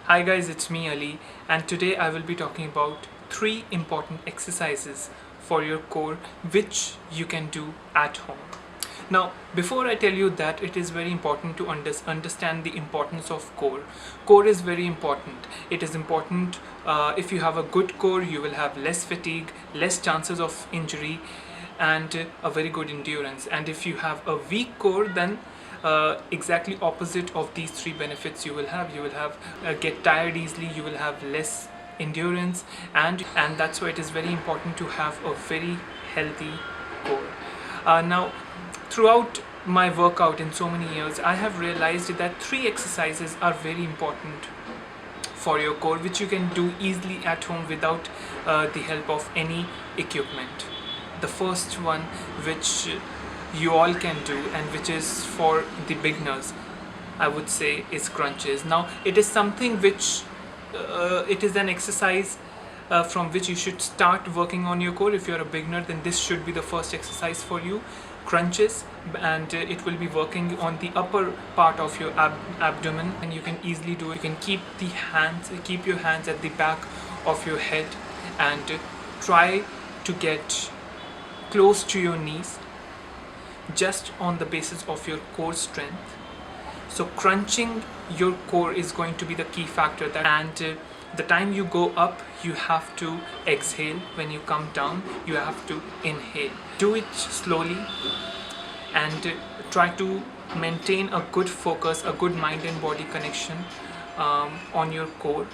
Hi guys, it's me Ali, and today I will be talking about 3 important exercises for your core which you can do at home. Now, before I tell you that, it is very important to understand the importance of core. Core is very important. It is important. If you have a good core, you will have less fatigue, less chances of injury, and a very good endurance. And if you have a weak core, then exactly opposite of these 3 benefits you will have get tired easily, you will have less endurance, and that's why it is very important to have a very healthy core. Now, throughout my workout in so many years, I have realized that 3 exercises are very important for your core, which you can do easily at home without the help of any equipment. The first one, which you all can do and which is for the beginners, I would say, is crunches. Now, it is something which it is an exercise from which you should start working on your core. If you're a beginner, then this should be the first exercise for you, crunches, and it will be working on the upper part of your abdomen, and you can easily do it. You can keep your hands at the back of your head and try to get close to your knees, just on the basis of your core strength. So crunching your core is going to be the key factor, and the time you go up, you have to exhale. When you come down, you have to inhale. Do it slowly and try to maintain a good focus, a good mind and body connection on your core.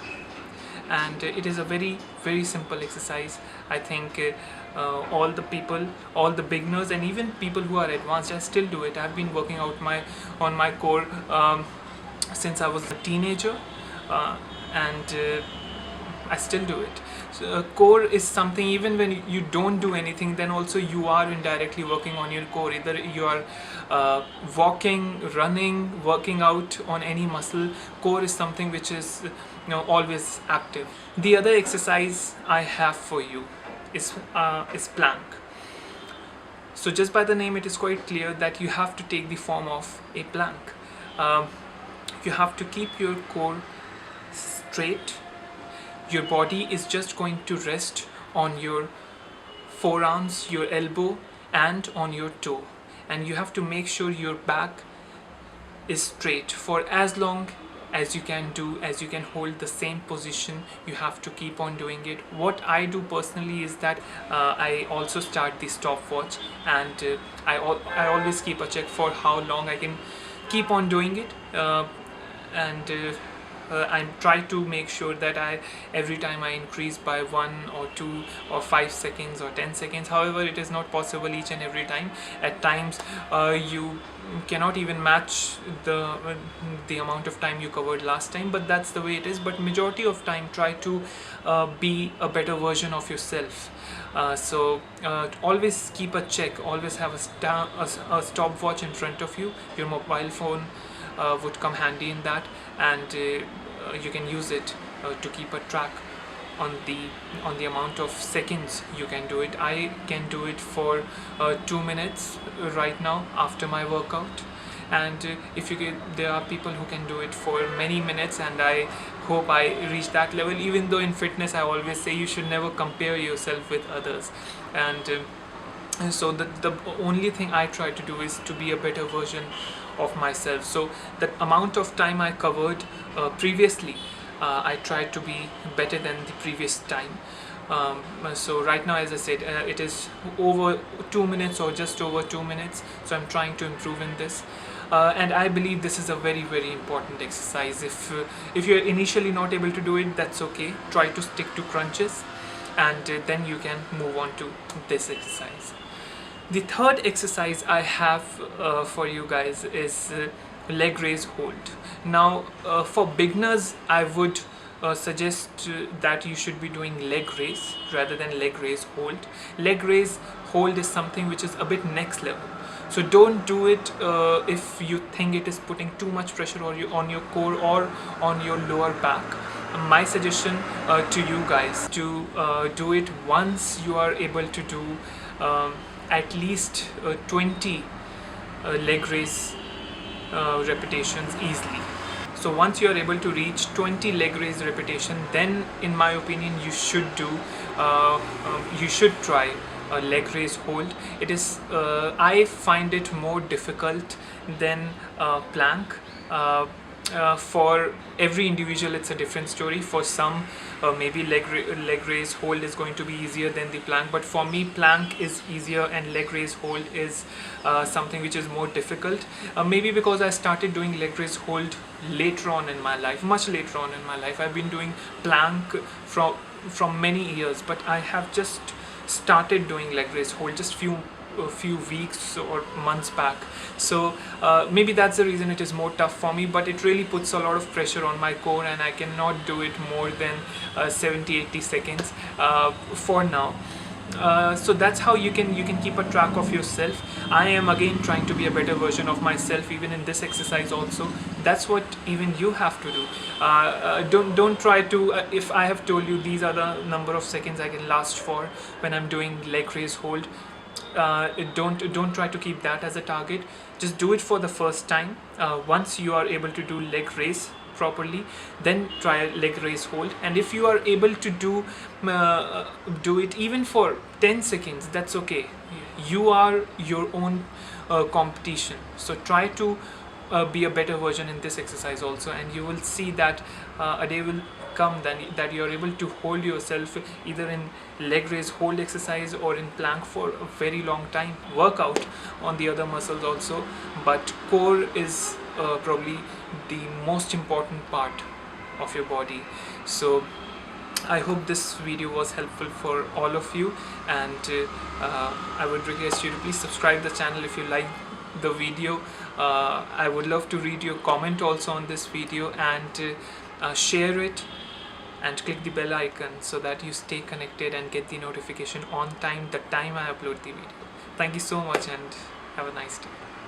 And it is a very simple exercise. I think all the beginners and even people who are advanced, I still do it. I've been working out on my core since I was a teenager, and I still do it. So, core is something, even when you don't do anything, then also you are indirectly working on your core. Either you are walking, running, working out on any muscle, core is something which is always active. The other exercise I have for you is plank. So just by the name, it is quite clear that you have to take the form of a plank. You have to keep your core straight. Your body is just going to rest on your forearms, your elbow, and on your toe, and you have to make sure your back is straight for as long as you can hold the same position. You have to keep on doing it. What I do personally is that I also start the stopwatch, and I always keep a check for how long I can keep on doing it, and I try to make sure that every time I increase by 1 or 2 or 5 seconds or 10 seconds. However, it is not possible each and every time. At times you cannot even match the amount of time you covered last time, but that's the way it is. But majority of time, try to be a better version of yourself. So always keep a check, always have a stopwatch in front of you. Your mobile phone would come handy in that, and you can use it to keep a track on the amount of seconds you can do it. I can do it for 2 minutes right now after my workout, and there are people who can do it for many minutes, and I hope I reach that level. Even though in fitness I always say you should never compare yourself with others, and so the only thing I try to do is to be a better version of myself. So the amount of time I covered previously, I tried to be better than the previous time. So right now, as I said, it is over 2 minutes or just over 2 minutes, so I'm trying to improve in this, and I believe this is a very important exercise. If you're initially not able to do it, that's okay. Try to stick to crunches, and then you can move on to this exercise. The third exercise I have for you guys is leg raise hold. Now, for beginners, I would suggest that you should be doing leg raise rather than leg raise hold. Leg raise hold is something which is a bit next level. So don't do it if you think it is putting too much pressure on your core or on your lower back. My suggestion to you guys to do it once you are able to do at least 20 leg raise repetitions easily. So once you are able to reach 20 leg raise repetition, then in my opinion you should try a leg raise hold. It is I find it more difficult than plank. For every individual it's a different story. For some maybe leg raise hold is going to be easier than the plank, but for me plank is easier and leg raise hold is something which is more difficult. Maybe because I started doing leg raise hold later on in my life, much later on in my life. I've been doing plank from many years, but I have just started doing leg raise hold just a few weeks or months back. So maybe that's the reason it is more tough for me, but it really puts a lot of pressure on my core and I cannot do it more than 70-80 seconds for now. So that's how you can keep a track of yourself. I am again trying to be a better version of myself even in this exercise also. That's what even you have to do. Don't try to if I have told you these are the number of seconds I can last for when I'm doing leg raise hold, don't try to keep that as a target. Just do it for the first time. Once you are able to do leg raise properly, then try a leg raise hold, and if you are able to do it even for 10 seconds, that's okay. You are your own competition, so try to be a better version in this exercise also, and you will see that a day will come that you are able to hold yourself either in leg raise hold exercise or in plank for a very long time. Work out on the other muscles also, but core is probably the most important part of your body. So I hope this video was helpful for all of you, and I would request you to please subscribe the channel if you like the video. I would love to read your comment also on this video, and share it and click the bell icon so that you stay connected and get the notification on time the time I upload the video. Thank you so much and have a nice day.